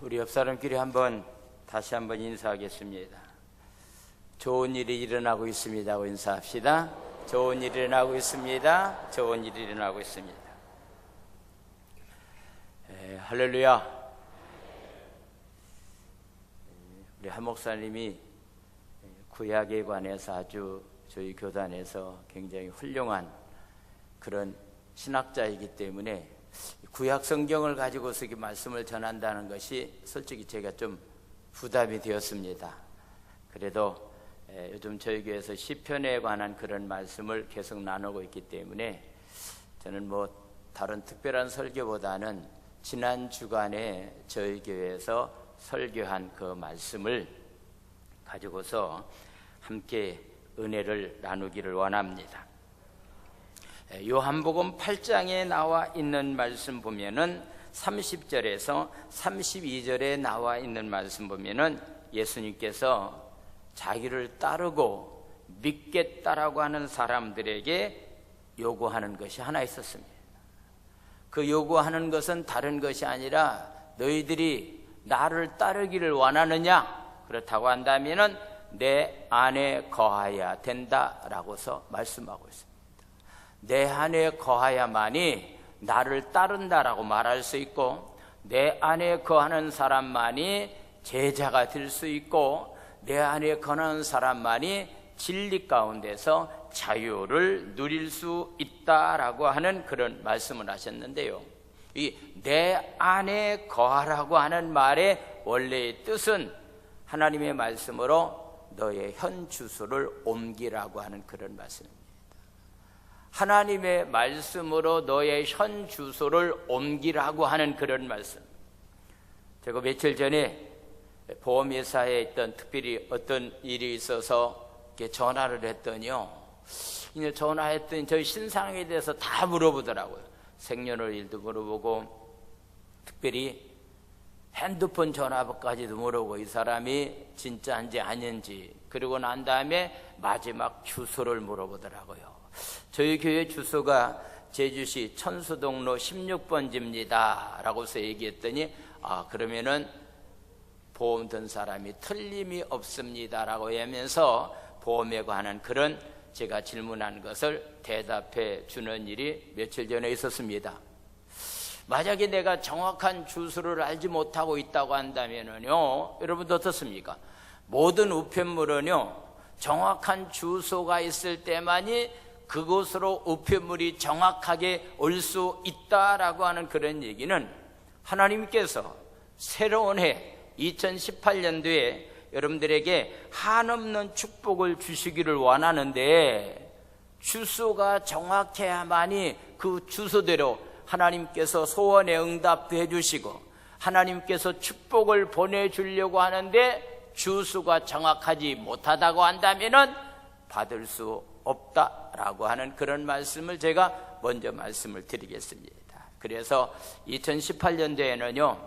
우리 옆사람끼리 다시 한번 인사하겠습니다. 좋은 일이 일어나고 있습니다고 인사합시다. 좋은 일이 일어나고 있습니다. 좋은 일이 일어나고 있습니다. 할렐루야. 우리 한 목사님이 구약에 관해서 아주 저희 교단에서 굉장히 훌륭한 그런 신학자이기 때문에 구약 성경을 가지고서 이 말씀을 전한다는 것이 솔직히 제가 좀 부담이 되었습니다. 그래도 요즘 저희 교회에서 시편에 관한 그런 말씀을 계속 나누고 있기 때문에 저는 다른 특별한 설교보다는 지난 주간에 저희 교회에서 설교한 그 말씀을 가지고서 함께 은혜를 나누기를 원합니다. 요한복음 8장에 나와 있는 말씀 보면은 30절에서 32절에 나와 있는 말씀 보면은 예수님께서 자기를 따르고 믿겠다라고 하는 사람들에게 요구하는 것이 하나 있었습니다. 그 요구하는 것은 다른 것이 아니라 너희들이 나를 따르기를 원하느냐? 그렇다고 한다면은 내 안에 거하여야 된다라고서 말씀하고 있습니다. 내 안에 거하야만이 나를 따른다라고 말할 수 있고, 내 안에 거하는 사람만이 제자가 될 수 있고, 내 안에 거하는 사람만이 진리 가운데서 자유를 누릴 수 있다라고 하는 그런 말씀을 하셨는데요, 이 내 안에 거하라고 하는 말의 원래의 뜻은 하나님의 말씀으로 너의 현 주소를 옮기라고 하는 그런 말씀입니다. 하나님의 말씀으로 너의 현 주소를 옮기라고 하는 그런 말씀. 제가 며칠 전에 보험회사에 있던 특별히 어떤 일이 있어서 이렇게 전화를 했더니요, 이제 전화했더니 저희 신상에 대해서 다 물어보더라고요. 생년월일도 물어보고 특별히 핸드폰 전화번호까지도 물어보고, 이 사람이 진짜인지 아닌지, 그리고 난 다음에 마지막 주소를 물어보더라고요. 저희 교회 주소가 제주시 천수동로 16번지입니다 라고서 얘기했더니, 그러면은 보험 든 사람이 틀림이 없습니다 라고 하면서 보험에 관한 그런 제가 질문한 것을 대답해 주는 일이 며칠 전에 있었습니다. 만약에 내가 정확한 주소를 알지 못하고 있다고 한다면요, 여러분도 어떻습니까? 모든 우편물은요, 정확한 주소가 있을 때만이 그곳으로 우편물이 정확하게 올 수 있다라고 하는 그런 얘기는, 하나님께서 새로운 해 2018년도에 여러분들에게 한없는 축복을 주시기를 원하는데, 주소가 정확해야만이 그 주소대로 하나님께서 소원에 응답도 해주시고 하나님께서 축복을 보내주려고 하는데 주소가 정확하지 못하다고 한다면은 받을 수 없다라고 하는 그런 말씀을 제가 먼저 말씀을 드리겠습니다. 그래서 2018년도에는요,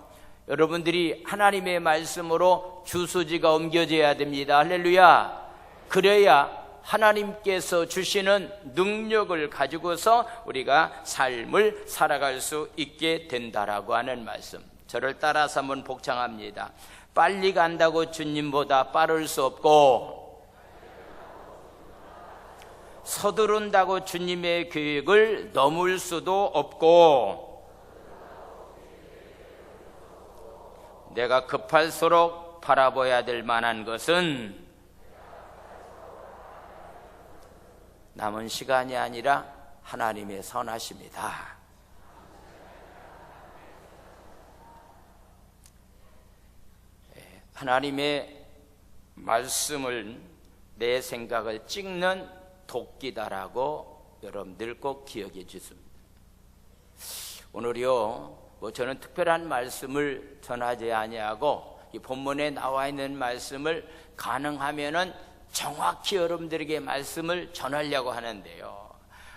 여러분들이 하나님의 말씀으로 주소지가 옮겨져야 됩니다. 할렐루야. 그래야 하나님께서 주시는 능력을 가지고서 우리가 삶을 살아갈 수 있게 된다라고 하는 말씀. 저를 따라서 한번 복창합니다. 빨리 간다고 주님보다 빠를 수 없고, 서두른다고 주님의 계획을 넘을 수도 없고, 내가 급할수록 바라봐야 될 만한 것은 남은 시간이 아니라 하나님의 선하심이다. 하나님의 말씀을, 내 생각을 찍는 도끼다라고 여러분들 꼭 기억해 주십니다. 오늘이요, 저는 특별한 말씀을 전하지 아니하고 이 본문에 나와 있는 말씀을 가능하면은 정확히 여러분들에게 말씀을 전하려고 하는데요,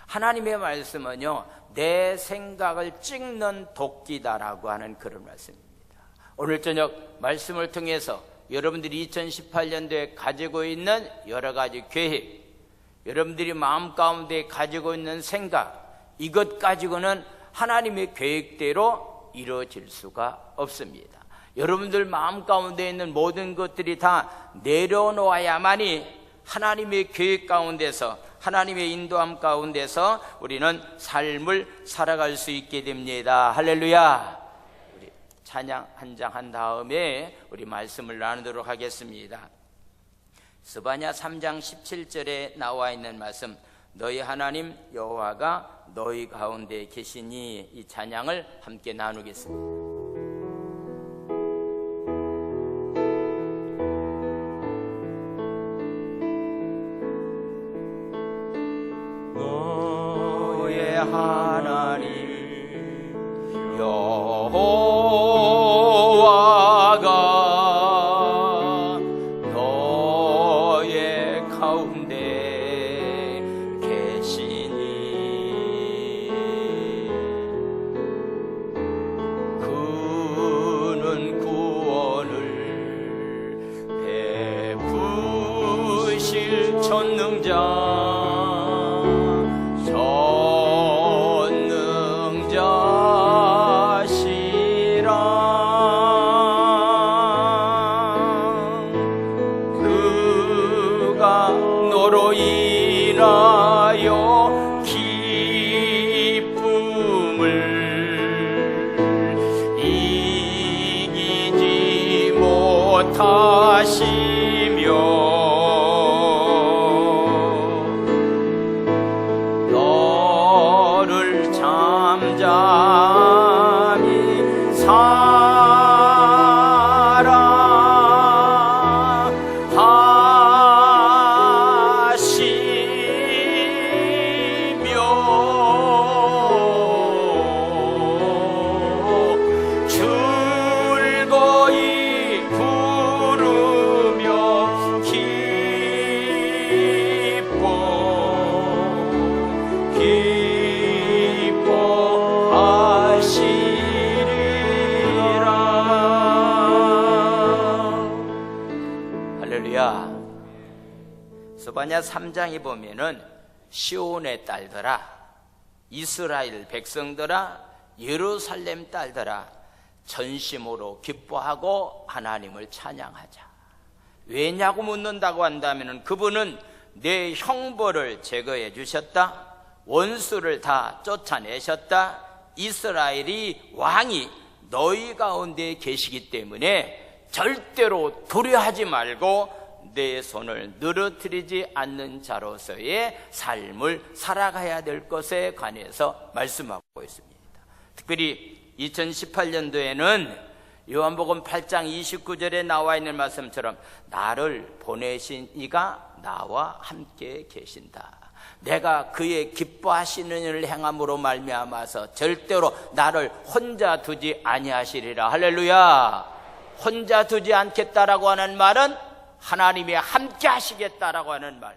하나님의 말씀은요, 내 생각을 찍는 도끼다라고 하는 그런 말씀입니다. 오늘 저녁 말씀을 통해서 여러분들이 2018년도에 가지고 있는 여러 가지 계획, 여러분들이 마음 가운데 가지고 있는 생각, 이것 가지고는 하나님의 계획대로 이루어질 수가 없습니다. 여러분들 마음 가운데 있는 모든 것들이 다 내려놓아야만이 하나님의 계획 가운데서, 하나님의 인도함 가운데서 우리는 삶을 살아갈 수 있게 됩니다. 할렐루야. 우리 찬양 한 장 한 다음에 우리 말씀을 나누도록 하겠습니다. 스바냐 3장 17절에 나와 있는 말씀, 너희 하나님 여호와가 너희 가운데 계시니, 이 찬양을 함께 나누겠습니다. 너의 하나님 여호와가 너의 가운데 계시니, 그는 구원을 베푸실 전능자시라. 그가 너로 인하여 기쁨을 이기지 못하시며 너를 잠잠히 즐거이 부르며 기뻐하시리라. 할렐루야. 스바냐 3장에 보면은 시온의 딸들아, 이스라엘 백성들아, 예루살렘 딸들아, 전심으로 기뻐하고 하나님을 찬양하자. 왜냐고 묻는다고 한다면 그분은 내 형벌을 제거해 주셨다, 원수를 다 쫓아내셨다, 이스라엘이 왕이 너희 가운데 계시기 때문에 절대로 두려워하지 말고 내 손을 늘어뜨리지 않는 자로서의 삶을 살아가야 될 것에 관해서 말씀하고 있습니다. 특별히 2018년도에는 요한복음 8장 29절에 나와 있는 말씀처럼 나를 보내신 이가 나와 함께 계신다. 내가 그의 기뻐하시는 일을 행함으로 말미암아서 절대로 나를 혼자 두지 아니하시리라. 할렐루야. 혼자 두지 않겠다라고 하는 말은 하나님이 함께 하시겠다라고 하는 말.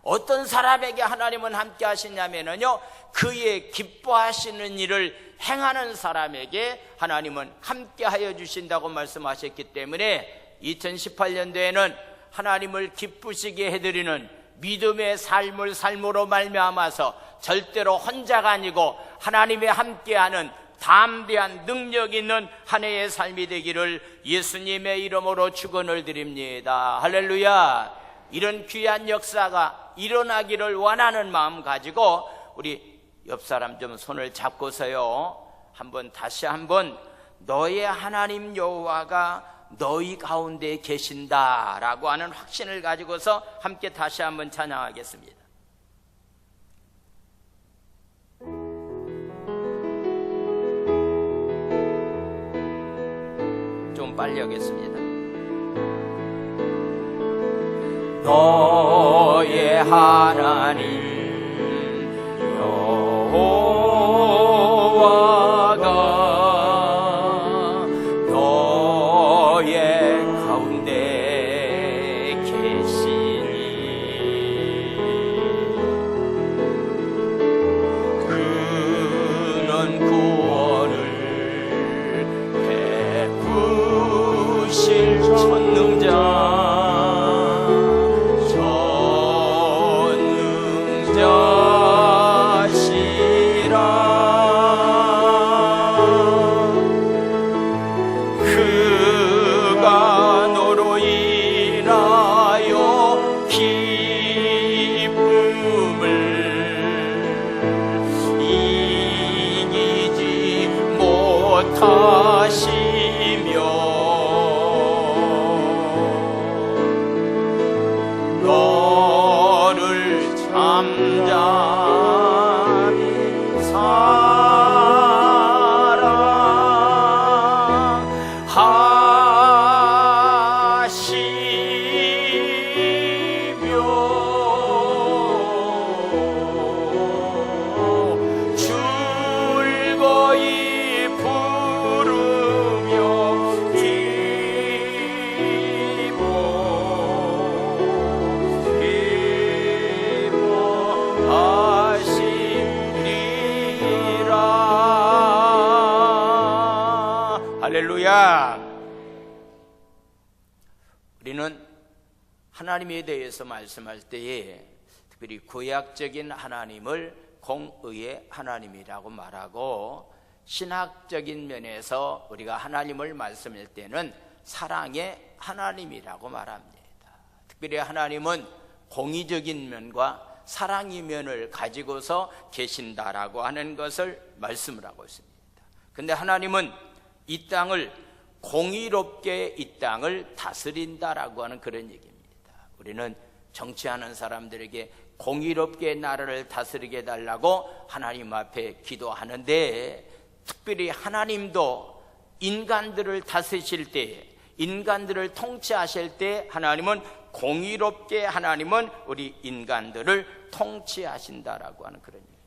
어떤 사람에게 하나님은 함께 하시냐면요, 그의 기뻐하시는 일을 행하는 사람에게 하나님은 함께 하여 주신다고 말씀하셨기 때문에 2018년도에는 하나님을 기쁘시게 해드리는 믿음의 삶을 삶으로 말미암아서 절대로 혼자가 아니고 하나님의 함께하는 담대한 능력 있는 한 해의 삶이 되기를 예수님의 이름으로 축원을 드립니다. 할렐루야. 이런 귀한 역사가 일어나기를 원하는 마음 가지고 우리 옆 사람 좀 손을 잡고서요, 다시 한번 너의 하나님 여호와가 너희 가운데 계신다라고 하는 확신을 가지고서 함께 다시 한번 찬양하겠습니다. 좀 빨리 하겠습니다. 너의 하나님 여호와가 너의 가운데 계시니, 그는 구원을 베푸실 전능자, 전능자시라. 타시며 너를 잠잠히 사랑하시며 즐거이 부르며 기뻐하시리라. 할렐루야. 우리는 하나님에 대해서 말씀할 때에 특별히 구약적인 하나님을 공의의 하나님이라고 말하고, 신학적인 면에서 우리가 하나님을 말씀할 때는 사랑의 하나님이라고 말합니다. 특별히 하나님은 공의적인 면과 사랑의 면을 가지고서 계신다라고 하는 것을 말씀을 하고 있습니다. 그런데 하나님은 이 땅을 공의롭게 이 땅을 다스린다라고 하는 그런 얘기입니다. 우리는 정치하는 사람들에게 공의롭게 나라를 다스리게 해달라고 하나님 앞에 기도하는데, 특별히 하나님도 인간들을 다스리실 때, 인간들을 통치하실 때 하나님은 공의롭게, 하나님은 우리 인간들을 통치하신다라고 하는 그런 얘기입니다.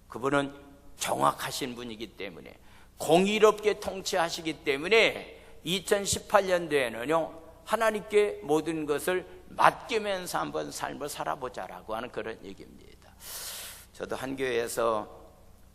그분은 정확하신 분이기 때문에, 공의롭게 통치하시기 때문에 2018년도에는요 하나님께 모든 것을 맡기면서 한번 삶을 살아보자라고 하는 그런 얘기입니다. 저도 한 교회에서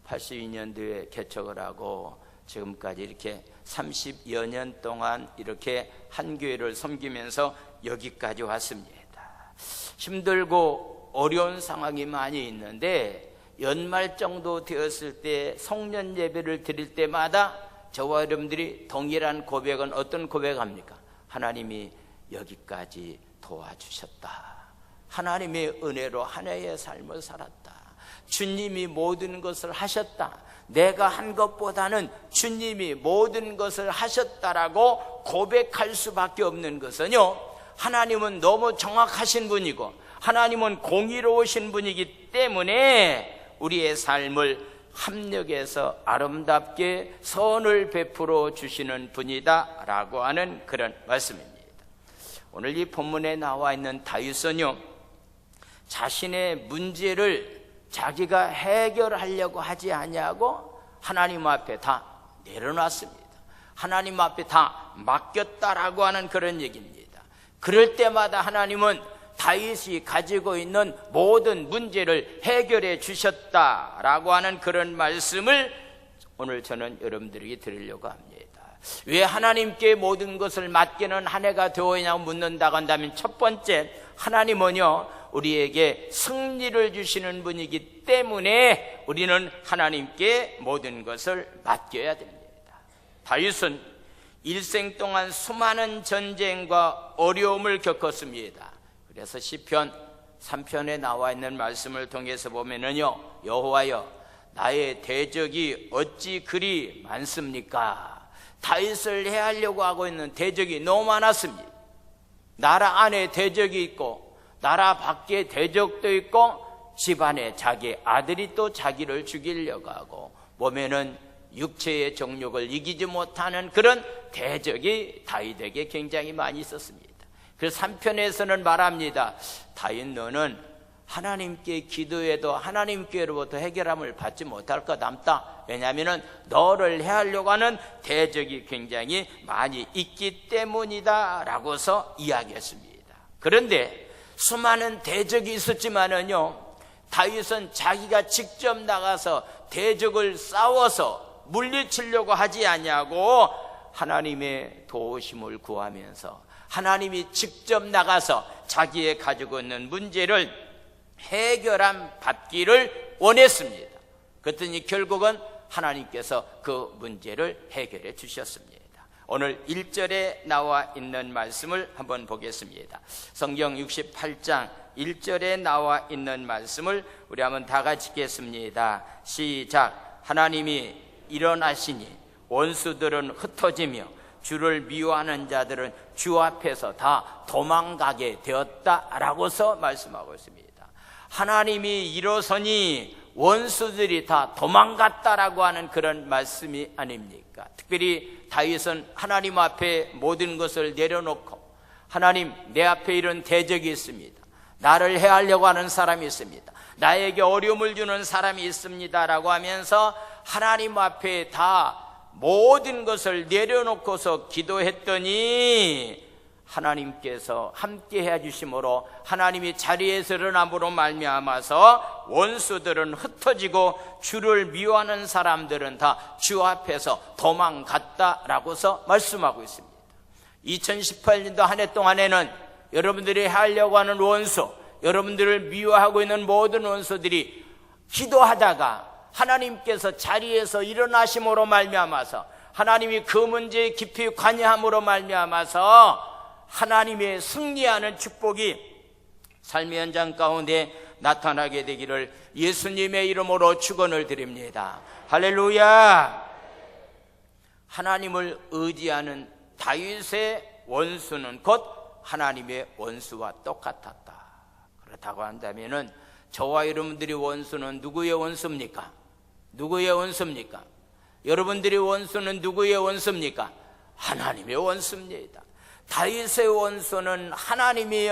82년도에 개척을 하고 지금까지 이렇게 30여 년 동안 이렇게 한 교회를 섬기면서 여기까지 왔습니다. 힘들고 어려운 상황이 많이 있는데, 연말 정도 되었을 때 성년 예배를 드릴 때마다 저와 여러분들이 동일한 고백은 어떤 고백합니까? 하나님이 여기까지 도와주셨다. 하나님의 은혜로 한 해의 삶을 살았다. 주님이 모든 것을 하셨다. 내가 한 것보다는 주님이 모든 것을 하셨다라고 고백할 수밖에 없는 것은요, 하나님은 너무 정확하신 분이고 하나님은 공의로우신 분이기 때문에 우리의 삶을 합력해서 아름답게 선을 베풀어 주시는 분이다 라고 하는 그런 말씀입니다. 오늘 이 본문에 나와 있는 다윗은요, 자신의 문제를 자기가 해결하려고 하지 아니하고 하나님 앞에 다 내려놨습니다. 하나님 앞에 다 맡겼다라고 하는 그런 얘기입니다. 그럴 때마다 하나님은 다윗이 가지고 있는 모든 문제를 해결해 주셨다라고 하는 그런 말씀을 오늘 저는 여러분들에게 드리려고 합니다. 왜 하나님께 모든 것을 맡기는 한 해가 되었냐고 묻는다고 한다면, 첫 번째, 하나님은요 우리에게 승리를 주시는 분이기 때문에 우리는 하나님께 모든 것을 맡겨야 됩니다. 다윗은 일생 동안 수많은 전쟁과 어려움을 겪었습니다. 그래서 시편 3편에 나와 있는 말씀을 통해서 보면은요, 여호와여 나의 대적이 어찌 그리 많습니까? 다윗을 해하려고 하고 있는 대적이 너무 많았습니다. 나라 안에 대적이 있고 나라 밖에 대적도 있고 집안에 자기 아들이 또 자기를 죽이려고 하고, 보면은 육체의 정욕을 이기지 못하는 그런 대적이 다윗에게 굉장히 많이 있었습니다. 그래서 3편에서는 말합니다. 다윗 너는 하나님께 기도해도 하나님께로부터 해결함을 받지 못할 것 남다. 왜냐하면 너를 해하려고 하는 대적이 굉장히 많이 있기 때문이다 라고서 이야기했습니다. 그런데 수많은 대적이 있었지만은요, 다윗은 자기가 직접 나가서 대적을 싸워서 물리치려고 하지 않냐고 하나님의 도우심을 구하면서 하나님이 직접 나가서 자기의 가지고 있는 문제를 해결함 받기를 원했습니다. 그랬더니 결국은 하나님께서 그 문제를 해결해 주셨습니다. 오늘 1절에 나와 있는 말씀을 한번 보겠습니다. 성경 68장 1절에 나와 있는 말씀을 우리 한번 다 같이 읽겠습니다. 시작. 하나님이 일어나시니 원수들은 흩어지며 주를 미워하는 자들은 주 앞에서 다 도망가게 되었다라고서 말씀하고 있습니다. 하나님이 일어서니 원수들이 다 도망갔다라고 하는 그런 말씀이 아닙니까? 특별히 다윗은 하나님 앞에 모든 것을 내려놓고, 하나님, 내 앞에 이런 대적이 있습니다. 나를 해하려고 하는 사람이 있습니다. 나에게 어려움을 주는 사람이 있습니다 라고 하면서 하나님 앞에 다 모든 것을 내려놓고서 기도했더니 하나님께서 함께 해주심으로 하나님이 자리에서 일어남으로 말미암아서 원수들은 흩어지고 주를 미워하는 사람들은 다 주 앞에서 도망갔다라고서 말씀하고 있습니다. 2018년도 한 해 동안에는 여러분들이 하려고 하는 원수, 여러분들을 미워하고 있는 모든 원수들이 기도하다가 하나님께서 자리에서 일어나심으로 말미암아서, 하나님이 그 문제에 깊이 관여함으로 말미암아서 하나님의 승리하는 축복이 삶의 현장 가운데 나타나게 되기를 예수님의 이름으로 축원을 드립니다. 할렐루야. 하나님을 의지하는 다윗의 원수는 곧 하나님의 원수와 똑같았다. 그렇다고 한다면은 저와 여러분들의 원수는 누구의 원수입니까? 누구의 원수입니까? 여러분들의 원수는 누구의 원수입니까? 하나님의 원수입니다. 다윗의 원수는 하나님이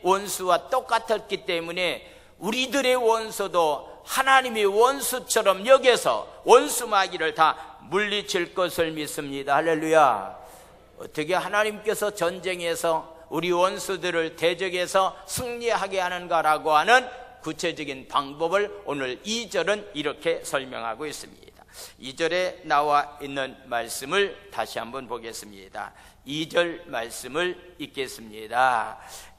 원수와 똑같았기 때문에 우리들의 원수도 하나님이 원수처럼 여겨서 원수마귀를 다 물리칠 것을 믿습니다. 할렐루야. 어떻게 하나님께서 전쟁에서 우리 원수들을 대적해서 승리하게 하는가라고 하는 구체적인 방법을 오늘 2절은 이렇게 설명하고 있습니다. 2절에 나와 있는 말씀을 다시 한번 보겠습니다. 2절 말씀을 읽겠습니다.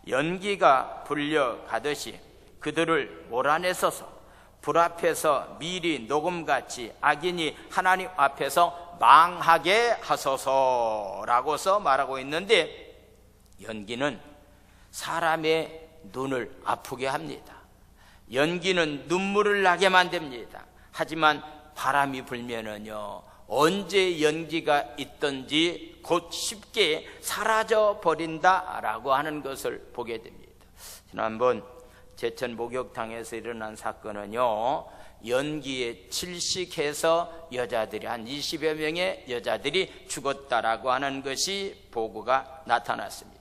연기가 불려가듯이 그들을 몰아내소서. 불 앞에서 미리 녹음같이 악인이 하나님 앞에서 망하게 하소서라고서 말하고 있는데, 연기는 사람의 눈을 아프게 합니다. 연기는 눈물을 나게 만듭니다. 하지만 바람이 불면은요, 언제 연기가 있든지 곧 쉽게 사라져 버린다라고 하는 것을 보게 됩니다. 지난번 제천 목욕탕에서 일어난 사건은요, 연기에 질식해서 여자들이 한 20여 명의 여자들이 죽었다라고 하는 것이 보고가 나타났습니다.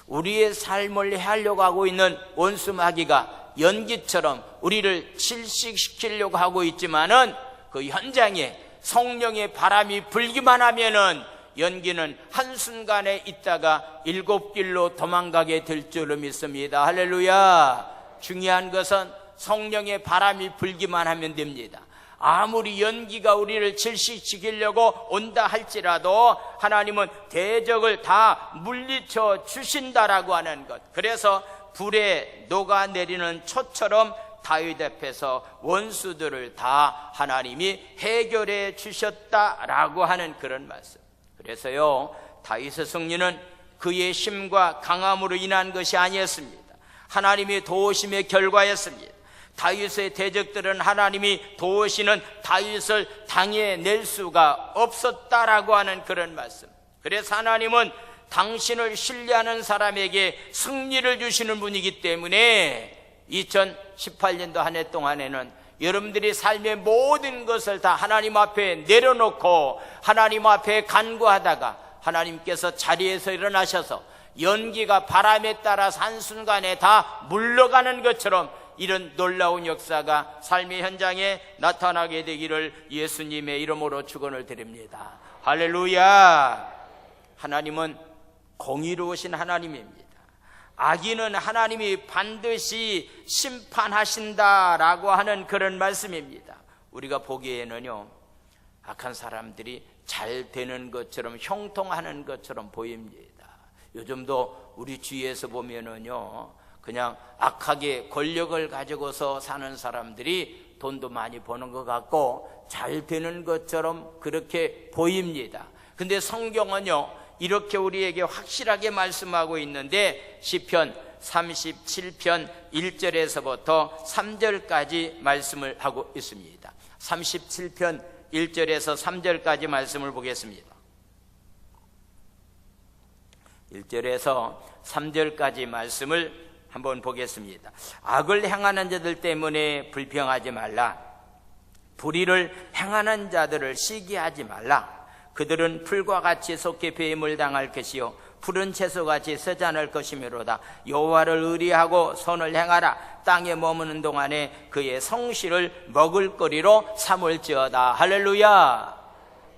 우리의 삶을 해하려고 하고 있는 원수 마귀가 연기처럼 우리를 질식시키려고 하고 있지만은 그 현장에 성령의 바람이 불기만 하면은 연기는 한순간에 있다가 7길로 도망가게 될 줄로 믿습니다. 할렐루야. 중요한 것은 성령의 바람이 불기만 하면 됩니다. 아무리 연기가 우리를 질식시키려고 온다 할지라도 하나님은 대적을 다 물리쳐 주신다라고 하는 것. 그래서 불에 녹아내리는 초처럼 다윗 앞에서 원수들을 다 하나님이 해결해 주셨다라고 하는 그런 말씀. 그래서요, 다윗의 승리는 그의 힘과 강함으로 인한 것이 아니었습니다. 하나님의 도우심의 결과였습니다. 다윗의 대적들은 하나님이 도우시는 다윗을 당해낼 수가 없었다라고 하는 그런 말씀. 그래서 하나님은 당신을 신뢰하는 사람에게 승리를 주시는 분이기 때문에 2018년도 한 해 동안에는 여러분들이 삶의 모든 것을 다 하나님 앞에 내려놓고 하나님 앞에 간구하다가 하나님께서 자리에서 일어나셔서 연기가 바람에 따라서 한순간에 다 물러가는 것처럼 이런 놀라운 역사가 삶의 현장에 나타나게 되기를 예수님의 이름으로 축원을 드립니다. 할렐루야. 하나님은 공의로우신 하나님입니다. 악인은 하나님이 반드시 심판하신다라고 하는 그런 말씀입니다. 우리가 보기에는요, 악한 사람들이 잘 되는 것처럼 형통하는 것처럼 보입니다. 요즘도 우리 주위에서 보면은요, 그냥 악하게 권력을 가지고서 사는 사람들이 돈도 많이 버는 것 같고 잘 되는 것처럼 그렇게 보입니다. 근데 성경은요, 이렇게 우리에게 확실하게 말씀하고 있는데, 시편 37편 1절에서부터 3절까지 말씀을 하고 있습니다. 37편 1절에서 3절까지 말씀을 보겠습니다. 1절에서 3절까지 말씀을 한번 보겠습니다. 악을 행하는 자들 때문에 불평하지 말라. 불의를 행하는 자들을 시기하지 말라. 그들은 풀과 같이 속히 배임을 당할 것이요 푸른 채소같이 서지 않을 것이므로다. 여호와를 의리하고 선을 행하라. 땅에 머무는 동안에 그의 성실을 먹을거리로 삼을지어다. 할렐루야.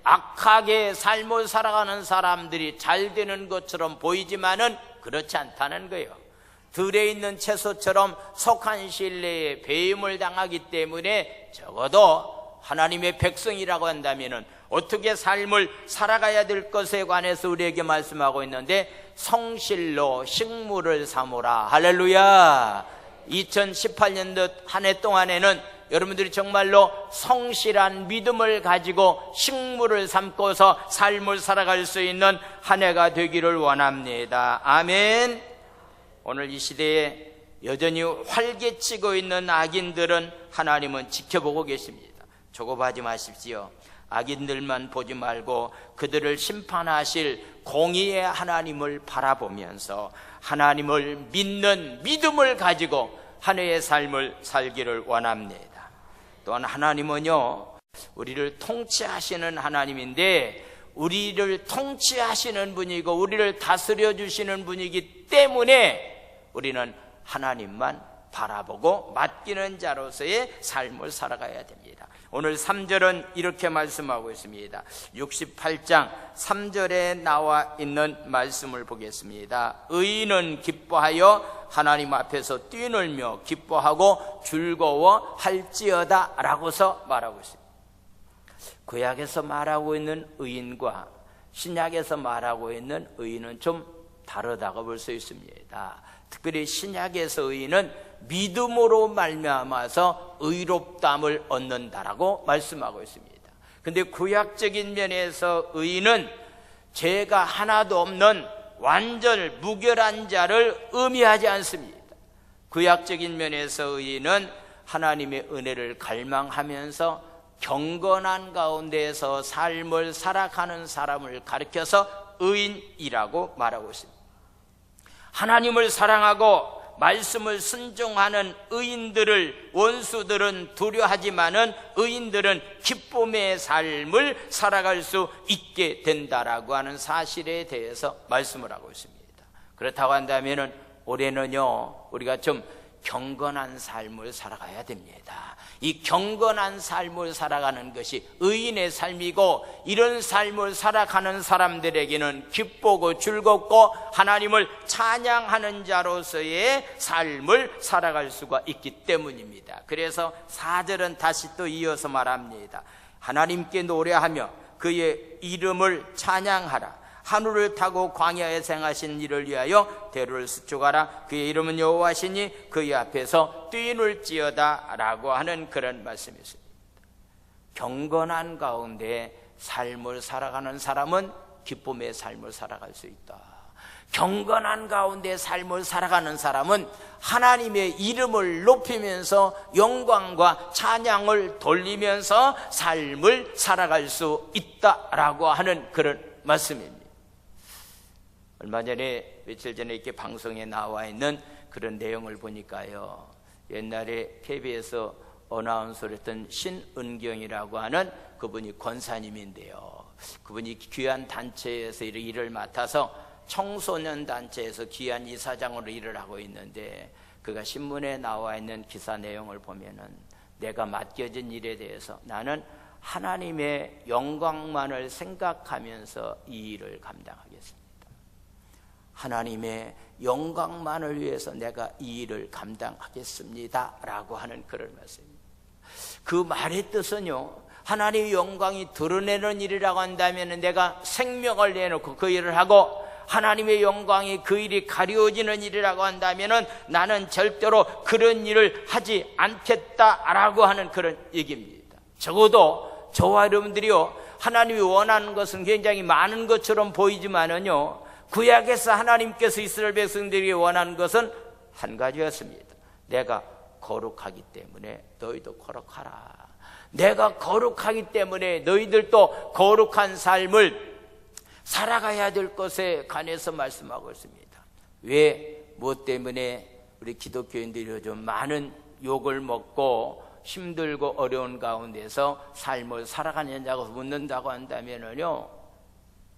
악하게 삶을 살아가는 사람들이 잘 되는 것처럼 보이지만은 그렇지 않다는 거예요. 들에 있는 채소처럼 속한 신뢰에 배임을 당하기 때문에 적어도 하나님의 백성이라고 한다면은 어떻게 삶을 살아가야 될 것에 관해서 우리에게 말씀하고 있는데, 성실로 식물을 삼으라. 할렐루야. 2018년도 한 해 동안에는 여러분들이 정말로 성실한 믿음을 가지고 식물을 삼고서 삶을 살아갈 수 있는 한 해가 되기를 원합니다. 아멘. 오늘 이 시대에 여전히 활개치고 있는 악인들은 하나님은 지켜보고 계십니다. 조급하지 마십시오. 악인들만 보지 말고 그들을 심판하실 공의의 하나님을 바라보면서 하나님을 믿는 믿음을 가지고 한 해의 삶을 살기를 원합니다. 또한 하나님은요, 우리를 통치하시는 하나님인데, 우리를 통치하시는 분이고 우리를 다스려 주시는 분이기 때문에 우리는 하나님만 바라보고 맡기는 자로서의 삶을 살아가야 됩니다. 오늘 3절은 이렇게 말씀하고 있습니다. 68장 3절에 나와 있는 말씀을 보겠습니다. 의인은 기뻐하여 하나님 앞에서 뛰놀며 기뻐하고 즐거워할지어다 라고서 말하고 있습니다. 구약에서 말하고 있는 의인과 신약에서 말하고 있는 의인은 좀 다르다고 볼 수 있습니다. 특별히 신약에서 의인은 믿음으로 말미암아서 의롭다함을 얻는다라고 말씀하고 있습니다. 근데 구약적인 면에서 의인은 죄가 하나도 없는 완전 무결한 자를 의미하지 않습니다. 구약적인 면에서 의인은 하나님의 은혜를 갈망하면서 경건한 가운데에서 삶을 살아가는 사람을 가리켜서 의인이라고 말하고 있습니다. 하나님을 사랑하고 말씀을 순종하는 의인들을 원수들은 두려워하지만은 의인들은 기쁨의 삶을 살아갈 수 있게 된다라고 하는 사실에 대해서 말씀을 하고 있습니다. 그렇다고 한다면은 올해는요, 우리가 좀 경건한 삶을 살아가야 됩니다. 이 경건한 삶을 살아가는 것이 의인의 삶이고, 이런 삶을 살아가는 사람들에게는 기쁘고 즐겁고 하나님을 찬양하는 자로서의 삶을 살아갈 수가 있기 때문입니다. 그래서 4절은 다시 또 이어서 말합니다. 하나님께 노래하며 그의 이름을 찬양하라. 하늘을 타고 광야에 생하신 이를 위하여 대로를 수축하라. 그의 이름은 여호와시니 그의 앞에서 뛰놀지어다 라고 하는 그런 말씀이었습니다. 경건한 가운데 삶을 살아가는 사람은 기쁨의 삶을 살아갈 수 있다. 경건한 가운데 삶을 살아가는 사람은 하나님의 이름을 높이면서 영광과 찬양을 돌리면서 삶을 살아갈 수 있다라고 하는 그런 말씀입니다. 얼마 전에, 며칠 전에 이렇게 방송에 나와 있는 그런 내용을 보니까요, 옛날에 KBS 어나운서를 했던 신은경이라고 하는 그분이 권사님인데요, 그분이 귀한 단체에서 일을 맡아서 청소년 단체에서 귀한 이사장으로 일을 하고 있는데, 그가 신문에 나와 있는 기사 내용을 보면은 내가 맡겨진 일에 대해서 나는 하나님의 영광만을 생각하면서 이 일을 감당하겠습니다. 하나님의 영광만을 위해서 내가 이 일을 감당하겠습니다 라고 하는 그런 말씀입니다. 그 말의 뜻은요, 하나님의 영광이 드러내는 일이라고 한다면 내가 생명을 내놓고 그 일을 하고, 하나님의 영광이 그 일이 가려지는 일이라고 한다면 나는 절대로 그런 일을 하지 않겠다라고 하는 그런 얘기입니다. 적어도 저와 여러분들이요, 하나님이 원하는 것은 굉장히 많은 것처럼 보이지만은요, 구약에서 하나님께서 이스라엘 백성들이 원하는 것은 한 가지였습니다. 내가 거룩하기 때문에 너희도 거룩하라. 내가 거룩하기 때문에 너희들도 거룩한 삶을 살아가야 될 것에 관해서 말씀하고 있습니다. 왜, 무엇 때문에 우리 기독교인들이 요즘 많은 욕을 먹고 힘들고 어려운 가운데서 삶을 살아가느냐고 묻는다고 한다면요,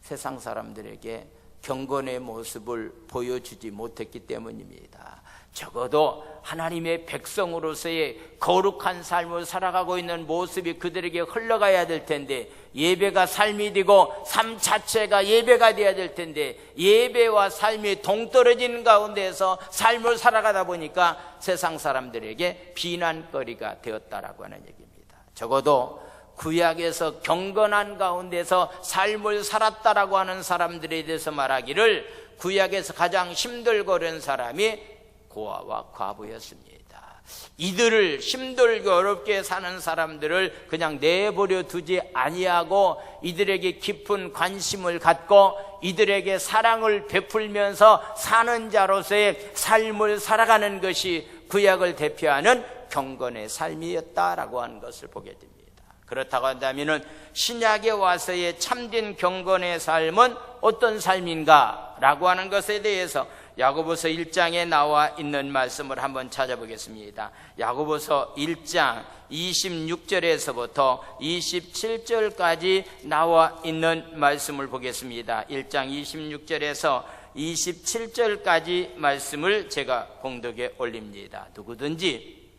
세상 사람들에게 경건의 모습을 보여주지 못했기 때문입니다. 적어도 하나님의 백성으로서의 거룩한 삶을 살아가고 있는 모습이 그들에게 흘러가야 될 텐데, 예배가 삶이 되고 삶 자체가 예배가 되어야 될 텐데, 예배와 삶이 동떨어지는 가운데서 삶을 살아가다 보니까 세상 사람들에게 비난거리가 되었다라고 하는 얘기입니다. 적어도 구약에서 경건한 가운데서 삶을 살았다라고 하는 사람들에 대해서 말하기를, 구약에서 가장 힘들고 어려운 사람이 고아와 과부였습니다. 이들을 힘들고 어렵게 사는 사람들을 그냥 내버려 두지 아니하고 이들에게 깊은 관심을 갖고 이들에게 사랑을 베풀면서 사는 자로서의 삶을 살아가는 것이 구약을 대표하는 경건의 삶이었다라고 하는 것을 보게 됩니다. 그렇다고 한다면 신약에 와서의 참된 경건의 삶은 어떤 삶인가 라고 하는 것에 대해서 야고보서 1장에 나와 있는 말씀을 한번 찾아보겠습니다. 야고보서 1장 26절에서부터 27절까지 나와 있는 말씀을 보겠습니다. 1장 26절에서 27절까지 말씀을 제가 공독에 올립니다. 누구든지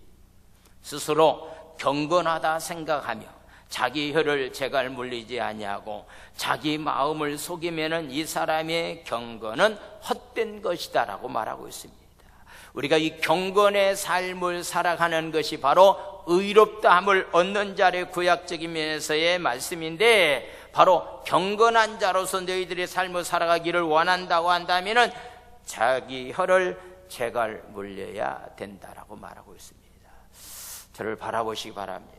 스스로 경건하다 생각하며 자기 혀를 제갈 물리지 아니하고 자기 마음을 속이면은 이 사람의 경건은 헛된 것이다 라고 말하고 있습니다. 우리가 이 경건의 삶을 살아가는 것이 바로 의롭다함을 얻는 자의 구약적인 면에서의 말씀인데, 바로 경건한 자로서 너희들의 삶을 살아가기를 원한다고 한다면은 자기 혀를 제갈 물려야 된다라고 말하고 있습니다. 저를 바라보시기 바랍니다.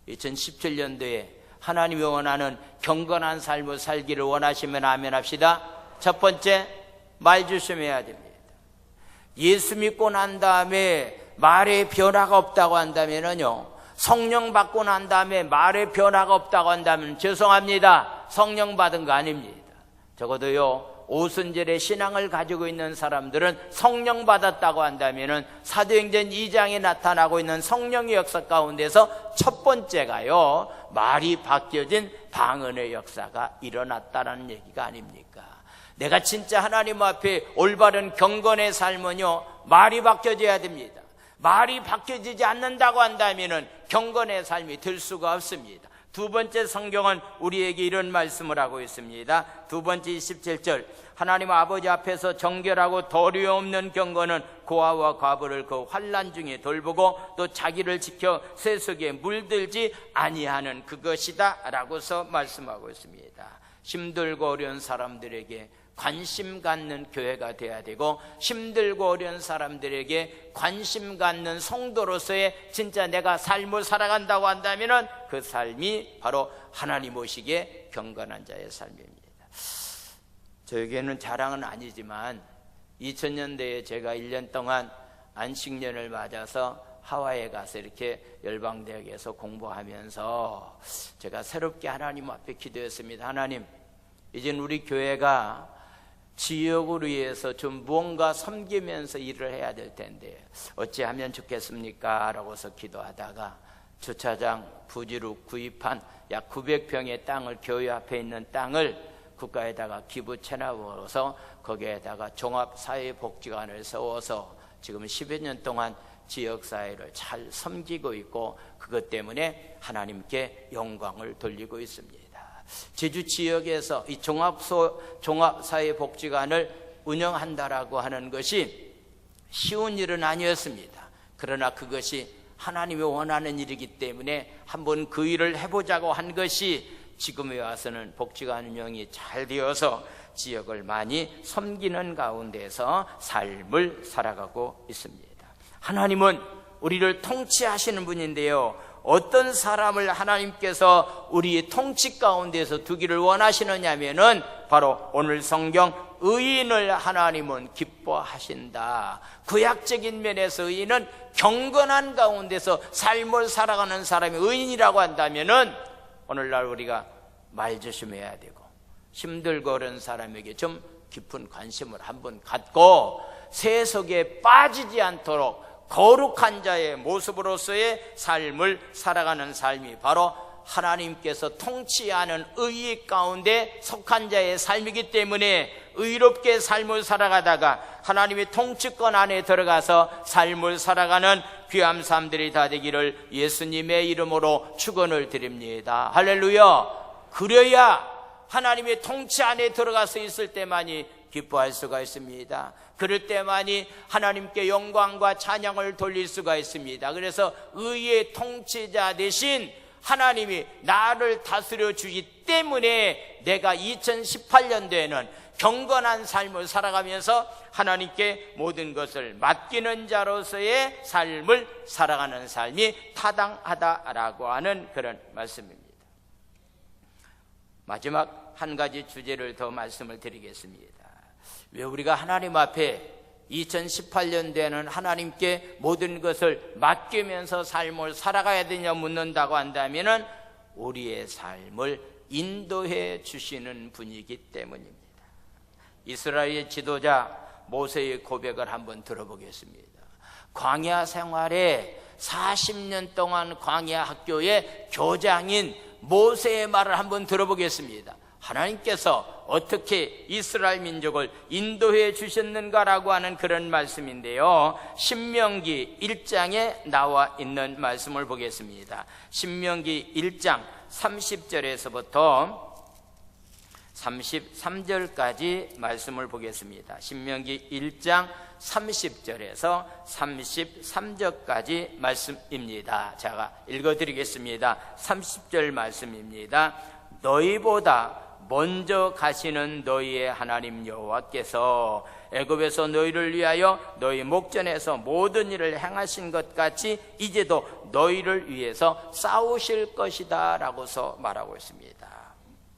2017년도에 하나님이 원하는 경건한 삶을 살기를 원하시면 아멘 합시다. 첫 번째, 말 조심해야 됩니다. 예수 믿고 난 다음에 말에 변화가 없다고 한다면요, 성령 받고 난 다음에 말에 변화가 없다고 한다면 죄송합니다, 성령 받은 거 아닙니다. 적어도요, 오순절의 신앙을 가지고 있는 사람들은 성령 받았다고 한다면 사도행전 2장에 나타나고 있는 성령의 역사 가운데서 첫 번째가요, 말이 바뀌어진 방언의 역사가 일어났다는 얘기가 아닙니까? 내가 진짜 하나님 앞에 올바른 경건의 삶은요, 말이 바뀌어져야 됩니다. 말이 바뀌어지지 않는다고 한다면 경건의 삶이 될 수가 없습니다. 두 번째, 성경은 우리에게 이런 말씀을 하고 있습니다. 두 번째 27절, 하나님 아버지 앞에서 정결하고 도리 없는 경건은 고아와 과부를 그 환난 중에 돌보고 또 자기를 지켜 세속에 물들지 아니하는 그것이다 라고서 말씀하고 있습니다. 힘들고 어려운 사람들에게 관심 갖는 교회가 되어야 되고, 힘들고 어려운 사람들에게 관심 갖는 성도로서의 진짜 내가 삶을 살아간다고 한다면 그 삶이 바로 하나님 오시기에 경건한 자의 삶입니다. 저에게는 자랑은 아니지만 2000년대에 제가 1년 동안 안식년을 맞아서 하와이에 가서 이렇게 열방대학에서 공부하면서 제가 새롭게 하나님 앞에 기도했습니다. 하나님, 이젠 우리 교회가 지역을 위해서 좀 무언가 섬기면서 일을 해야 될 텐데 어찌하면 좋겠습니까? 라고서 기도하다가 주차장 부지로 구입한 약 900평의 땅을, 교회 앞에 있는 땅을 국가에다가 기부 체납으로서 거기에다가 종합사회복지관을 세워서 지금 10여 년 동안 지역사회를 잘 섬기고 있고, 그것 때문에 하나님께 영광을 돌리고 있습니다. 제주 지역에서 이 종합사회복지관을 운영한다라고 하는 것이 쉬운 일은 아니었습니다. 그러나 그것이 하나님이 원하는 일이기 때문에 한번 그 일을 해보자고 한 것이 지금에 와서는 복지관 운영이 잘 되어서 지역을 많이 섬기는 가운데서 삶을 살아가고 있습니다. 하나님은 우리를 통치하시는 분인데요, 어떤 사람을 하나님께서 우리의 통치 가운데서 두기를 원하시느냐면은 바로 오늘 성경 의인을 하나님은 기뻐하신다. 구약적인 면에서 의인은 경건한 가운데서 삶을 살아가는 사람이 의인이라고 한다면은 오늘날 우리가 말 조심해야 되고 힘들고 어려운 사람에게 좀 깊은 관심을 한번 갖고 세속에 빠지지 않도록 거룩한 자의 모습으로서의 삶을 살아가는 삶이 바로 하나님께서 통치하는 의의 가운데 속한 자의 삶이기 때문에 의롭게 삶을 살아가다가 하나님의 통치권 안에 들어가서 삶을 살아가는 귀한 삶들이 다 되기를 예수님의 이름으로 축원을 드립니다. 할렐루야. 그래야 하나님의 통치 안에 들어가서 있을 때만이 기뻐할 수가 있습니다. 그럴 때만이 하나님께 영광과 찬양을 돌릴 수가 있습니다. 그래서 의의 통치자 대신 하나님이 나를 다스려 주기 때문에 내가 2018년도에는 경건한 삶을 살아가면서 하나님께 모든 것을 맡기는 자로서의 삶을 살아가는 삶이 타당하다라고 하는 그런 말씀입니다. 마지막 한 가지 주제를 더 말씀을 드리겠습니다. 왜 우리가 하나님 앞에 2018년도에는 하나님께 모든 것을 맡기면서 삶을 살아가야 되냐 묻는다고 한다면은 우리의 삶을 인도해 주시는 분이기 때문입니다. 이스라엘 지도자 모세의 고백을 한번 들어보겠습니다. 광야 생활에 40년 동안 광야 학교의 교장인 모세의 말을 한번 들어보겠습니다. 하나님께서 어떻게 이스라엘 민족을 인도해 주셨는가라고 하는 그런 말씀인데요, 신명기 1장에 나와 있는 말씀을 보겠습니다. 신명기 1장 30절에서부터 33절까지 말씀을 보겠습니다. 신명기 1장 30절에서 33절까지 말씀입니다. 제가 읽어드리겠습니다. 30절 말씀입니다. 너희보다 먼저 가시는 너희의 하나님 여호와께서 애굽에서 너희를 위하여 너희 목전에서 모든 일을 행하신 것 같이 이제도 너희를 위해서 싸우실 것이다 라고서 말하고 있습니다.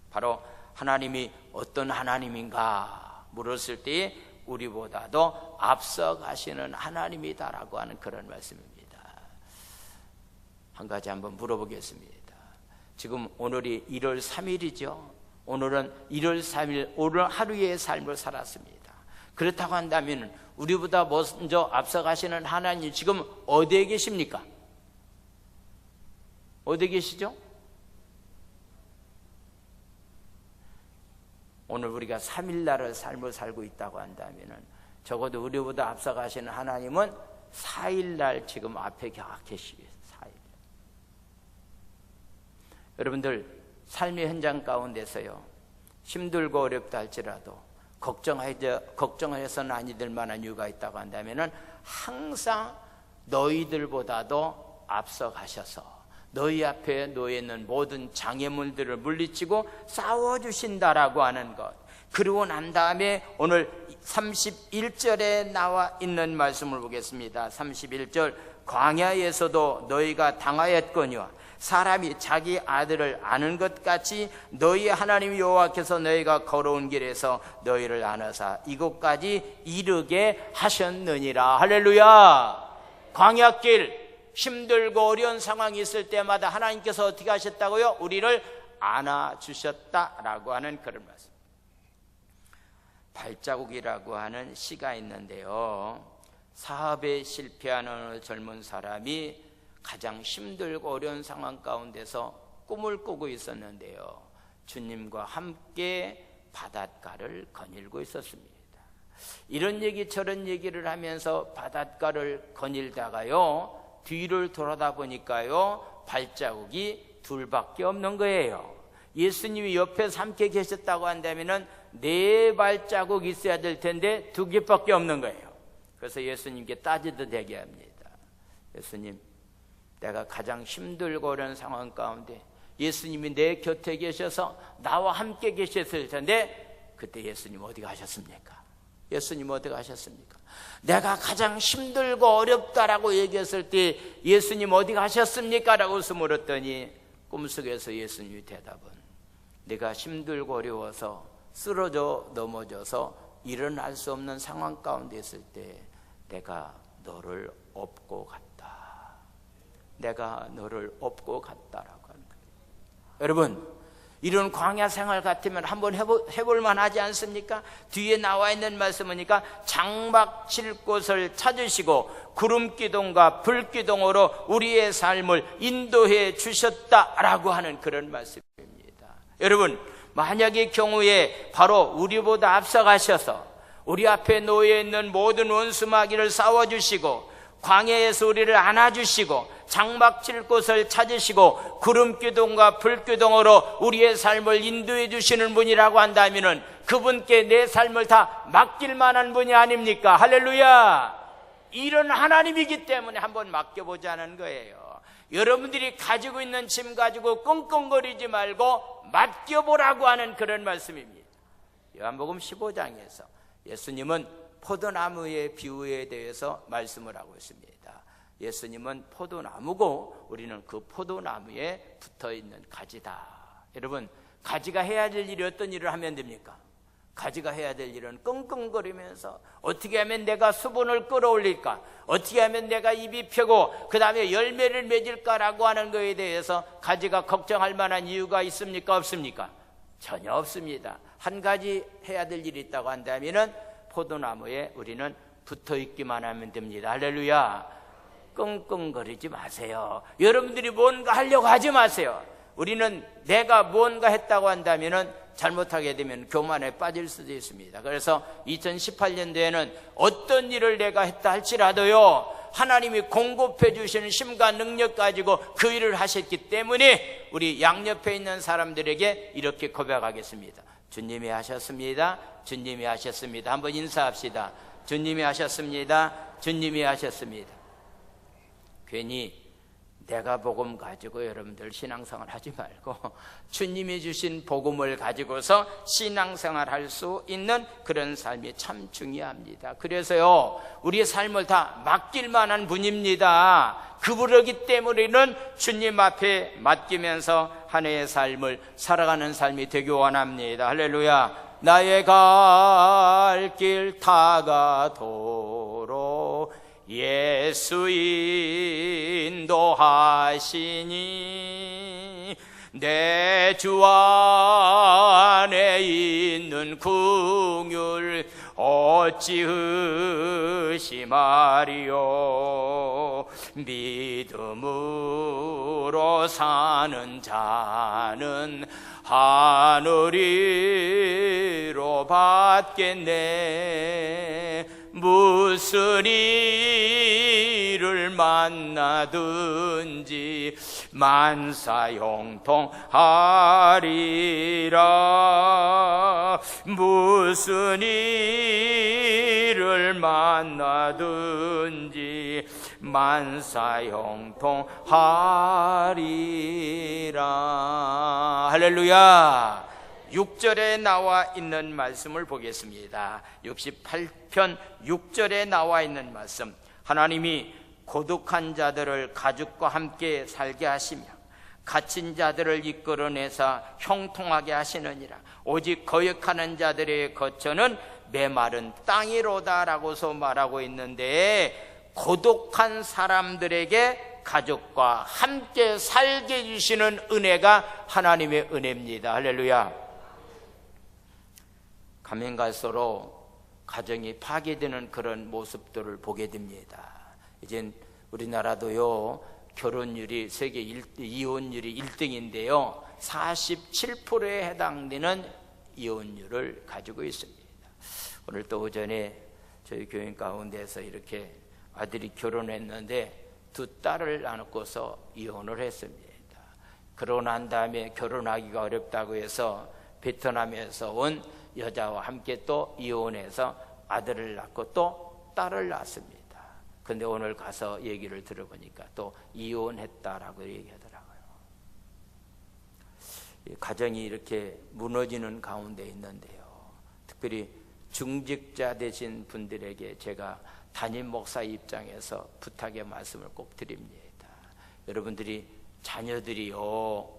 바로 하나님이 어떤 하나님인가 물었을 때에 우리보다도 앞서 가시는 하나님이다라고 하는 그런 말씀입니다. 한 가지 한번 물어보겠습니다. 지금 오늘이 1월 3일이죠. 오늘은 1월 3일 오늘 하루의 삶을 살았습니다. 그렇다고 한다면 우리보다 먼저 앞서 가시는 하나님 지금 어디에 계십니까? 어디에 계시죠? 오늘 우리가 3일날의 삶을 살고 있다고 한다면 적어도 우리보다 앞서 가시는 하나님은 4일날 지금 앞에 계시겠어요. 4일. 여러분들 삶의 현장 가운데서요, 힘들고 어렵다 할지라도 걱정해서는 아니될 만한 이유가 있다고 한다면 항상 너희들보다도 앞서 가셔서 너희 앞에 놓여있는 모든 장애물들을 물리치고 싸워주신다라고 하는 것, 그리고 난 다음에 오늘 31절에 나와 있는 말씀을 보겠습니다. 31절, 광야에서도 너희가 당하였거니와 사람이 자기 아들을 아는 것 같이 너희 하나님 여호와께서 너희가 걸어온 길에서 너희를 안으사 이곳까지 이르게 하셨느니라. 할렐루야. 광야길 힘들고 어려운 상황이 있을 때마다 하나님께서 어떻게 하셨다고요? 우리를 안아주셨다라고 하는 그런 말씀. 발자국이라고 하는 시가 있는데요, 사업에 실패하는 젊은 사람이 가장 힘들고 어려운 상황 가운데서 꿈을 꾸고 있었는데요, 주님과 함께 바닷가를 거닐고 있었습니다. 이런 얘기 저런 얘기를 하면서 바닷가를 거닐다가요, 뒤를 돌아다 보니까요, 발자국이 둘밖에 없는 거예요. 예수님이 옆에서 함께 계셨다고 한다면 4발자국 있어야 될 텐데 2개밖에 없는 거예요. 그래서 예수님께 따지도 되게 합니다. 예수님, 내가 가장 힘들고 어려운 상황 가운데 예수님이 내 곁에 계셔서 나와 함께 계셨을 텐데 그때 예수님 어디 가셨습니까? 예수님 어디 가셨습니까? 내가 가장 힘들고 어렵다라고 얘기했을 때 예수님 어디 가셨습니까? 라고 물었더니 꿈속에서 예수님이 대답은, 내가 힘들고 어려워서 쓰러져 넘어져서 일어날 수 없는 상황 가운데 있을 때 내가 너를 업고 갔다. 내가 너를 업고 갔다라고 하는 거예요. 여러분, 이런 광야 생활 같으면 한번 해볼 만하지 않습니까? 뒤에 나와 있는 말씀이니까 장막 칠 곳을 찾으시고 구름기둥과 불기둥으로 우리의 삶을 인도해 주셨다라고 하는 그런 말씀입니다. 여러분, 만약의 경우에 바로 우리보다 앞서가셔서 우리 앞에 놓여 있는 모든 원수마귀를 싸워주시고 광야에서 우리를 안아주시고 장막 칠 곳을 찾으시고 구름기둥과 불기둥으로 우리의 삶을 인도해 주시는 분이라고 한다면 그분께 내 삶을 다 맡길 만한 분이 아닙니까? 할렐루야! 이런 하나님이기 때문에 한번 맡겨보자는 거예요. 여러분들이 가지고 있는 짐 가지고 끙끙거리지 말고 맡겨보라고 하는 그런 말씀입니다. 요한복음 15장에서 예수님은 포도나무의 비유에 대해서 말씀을 하고 있습니다. 예수님은 포도나무고 우리는 그 포도나무에 붙어있는 가지다. 여러분, 가지가 해야 될 일이 어떤 일을 하면 됩니까? 가지가 해야 될 일은 끙끙거리면서 어떻게 하면 내가 수분을 끌어올릴까? 어떻게 하면 내가 입이 펴고 그 다음에 열매를 맺을까라고 하는 것에 대해서 가지가 걱정할 만한 이유가 있습니까? 없습니까? 전혀 없습니다. 한 가지 해야 될 일이 있다고 한다면 포도나무에 우리는 붙어있기만 하면 됩니다. 할렐루야! 끙끙거리지 마세요. 여러분들이 뭔가 하려고 하지 마세요. 우리는 내가 뭔가 했다고 한다면 잘못하게 되면 교만에 빠질 수도 있습니다. 그래서 2018년도에는 어떤 일을 내가 했다 할지라도요, 하나님이 공급해 주시는 힘과 능력 가지고 그 일을 하셨기 때문에 우리 양옆에 있는 사람들에게 이렇게 고백하겠습니다. 주님이 하셨습니다. 주님이 하셨습니다. 한번 인사합시다. 주님이 하셨습니다. 주님이 하셨습니다. 괜히 내가 복음 가지고 여러분들 신앙생활 하지 말고 주님이 주신 복음을 가지고서 신앙생활 할 수 있는 그런 삶이 참 중요합니다. 그래서요, 우리의 삶을 다 맡길 만한 분입니다. 그러기 때문에는 주님 앞에 맡기면서 한 해의 삶을 살아가는 삶이 되기 원합니다. 할렐루야. 나의 갈 길 다가도록 예수 인도하시니 내 주 안에 있는 긍휼 어찌 의심하리요. 믿음으로 사는 자는 하늘이로 받겠네. 무슨 일을 만나든지 만사형통하리라. 무슨 일을 만나든지 만사형통하리라. 할렐루야. 6절에 나와 있는 말씀을 보겠습니다. 68편 6절에 나와 있는 말씀. 하나님이 고독한 자들을 가죽과 함께 살게 하시며 갇힌 자들을 이끌어내서 형통하게 하시느니라. 오직 거역하는 자들의 거처는 메마른 땅이로다라고서 말하고 있는데, 고독한 사람들에게 가족과 함께 살게 해주시는 은혜가 하나님의 은혜입니다. 할렐루야. 가면 갈수록 가정이 파괴되는 그런 모습들을 보게 됩니다. 이젠 우리나라도요, 결혼율이 세계 이혼율이 1등인데요 47%에 해당되는 이혼율을 가지고 있습니다. 오늘 또 오전에 저희 교인 가운데서 이렇게 아들이 결혼했는데 두 딸을 안고서 이혼을 했습니다. 그러고 난 다음에 결혼하기가 어렵다고 해서 베트남에서 온 여자와 함께 또 이혼해서 아들을 낳고 또 딸을 낳았습니다. 근데 오늘 가서 얘기를 들어보니까 또 이혼했다라고 얘기하더라고요. 가정이 이렇게 무너지는 가운데 있는데요, 특별히 중직자 되신 분들에게 제가 담임 목사 입장에서 부탁의 말씀을 꼭 드립니다. 여러분들이 자녀들이요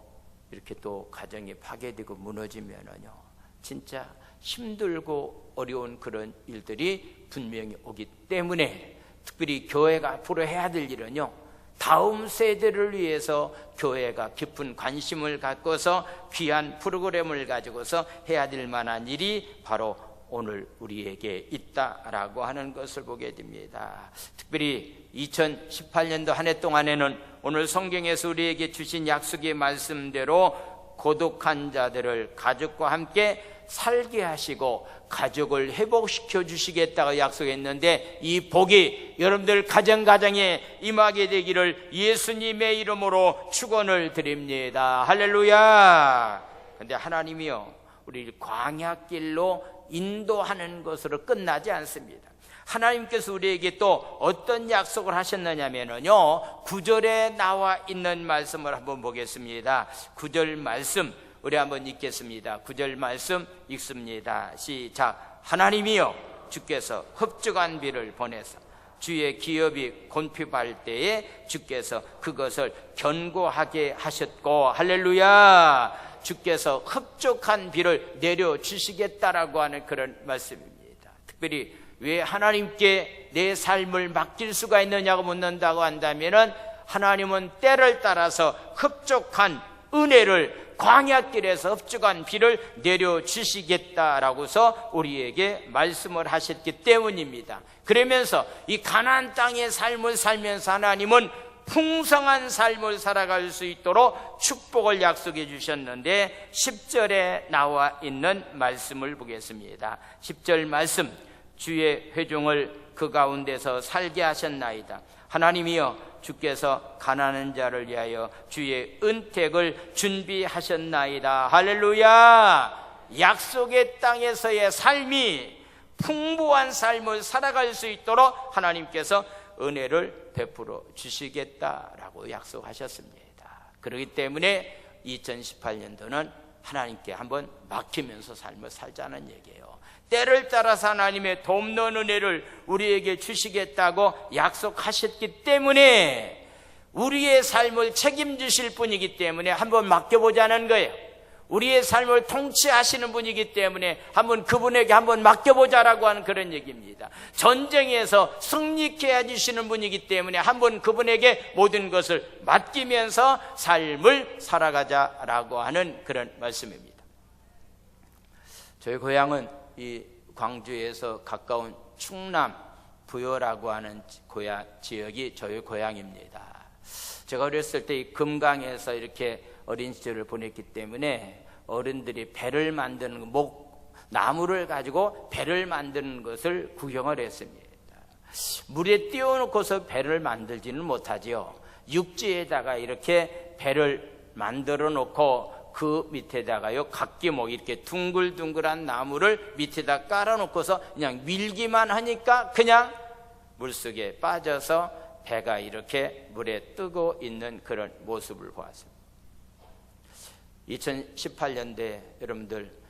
이렇게 또 가정이 파괴되고 무너지면은요, 진짜 힘들고 어려운 그런 일들이 분명히 오기 때문에 특별히 교회가 앞으로 해야 될 일은요, 다음 세대를 위해서 교회가 깊은 관심을 갖고서 귀한 프로그램을 가지고서 해야 될 만한 일이 바로 오늘 우리에게 있다라고 하는 것을 보게 됩니다. 특별히 2018년도 한 해 동안에는 오늘 성경에서 우리에게 주신 약속의 말씀대로 고독한 자들을 가족과 함께 살게 하시고 가족을 회복시켜 주시겠다고 약속했는데, 이 복이 여러분들 가정가정에 임하게 되기를 예수님의 이름으로 축원을 드립니다. 할렐루야. 근데 하나님이요, 우리를 광야길로 인도하는 것으로 끝나지 않습니다. 하나님께서 우리에게 또 어떤 약속을 하셨느냐면요, 9절에 나와 있는 말씀을 한번 보겠습니다. 9절 말씀 우리 한번 읽겠습니다. 9절 말씀 읽습니다. 시작. 하나님이여 주께서 흡족한 비를 보내서 주의 기업이 곤핍할 때에 주께서 그것을 견고하게 하셨고, 할렐루야, 주께서 흡족한 비를 내려주시겠다라고 하는 그런 말씀입니다. 특별히 왜 하나님께 내 삶을 맡길 수가 있느냐고 묻는다고 한다면은, 하나님은 때를 따라서 흡족한 은혜를, 광야길에서 흡족한 비를 내려주시겠다라고서 우리에게 말씀을 하셨기 때문입니다. 그러면서 이 가나안 땅의 삶을 살면서 하나님은 풍성한 삶을 살아갈 수 있도록 축복을 약속해 주셨는데, 10절에 나와 있는 말씀을 보겠습니다. 10절 말씀, 주의 회중을 그 가운데서 살게 하셨나이다. 하나님이여 주께서 가난한 자를 위하여 주의 은택을 준비하셨나이다. 할렐루야. 약속의 땅에서의 삶이 풍부한 삶을 살아갈 수 있도록 하나님께서 은혜를 베풀어 주시겠다라고 약속하셨습니다. 그렇기 때문에 2018년도는 하나님께 한번 맡기면서 삶을 살자는 얘기예요. 때를 따라서 하나님의 돕는 은혜를 우리에게 주시겠다고 약속하셨기 때문에, 우리의 삶을 책임지실 분이기 때문에 한번 맡겨보자는 거예요. 우리의 삶을 통치하시는 분이기 때문에 한번 그분에게 한번 맡겨보자라고 하는 그런 얘기입니다. 전쟁에서 승리케 해주시는 분이기 때문에 한번 그분에게 모든 것을 맡기면서 삶을 살아가자라고 하는 그런 말씀입니다. 저희 고향은 이 광주에서 가까운 충남 부여라고 하는 고향 지역이 저희 고향입니다. 제가 어렸을 때 이 금강에서 이렇게 어린 시절을 보냈기 때문에 어른들이 배를 만드는 나무를 가지고 배를 만드는 것을 구경을 했습니다. 물에 띄워놓고서 배를 만들지는 못하지요. 육지에다가 이렇게 배를 만들어 놓고 그 밑에다가요, 각기목 이렇게 둥글둥글한 나무를 밑에다 깔아놓고서 그냥 밀기만 하니까 그냥 물속에 빠져서 배가 이렇게 물에 뜨고 있는 그런 모습을 보았습니다. 2018년대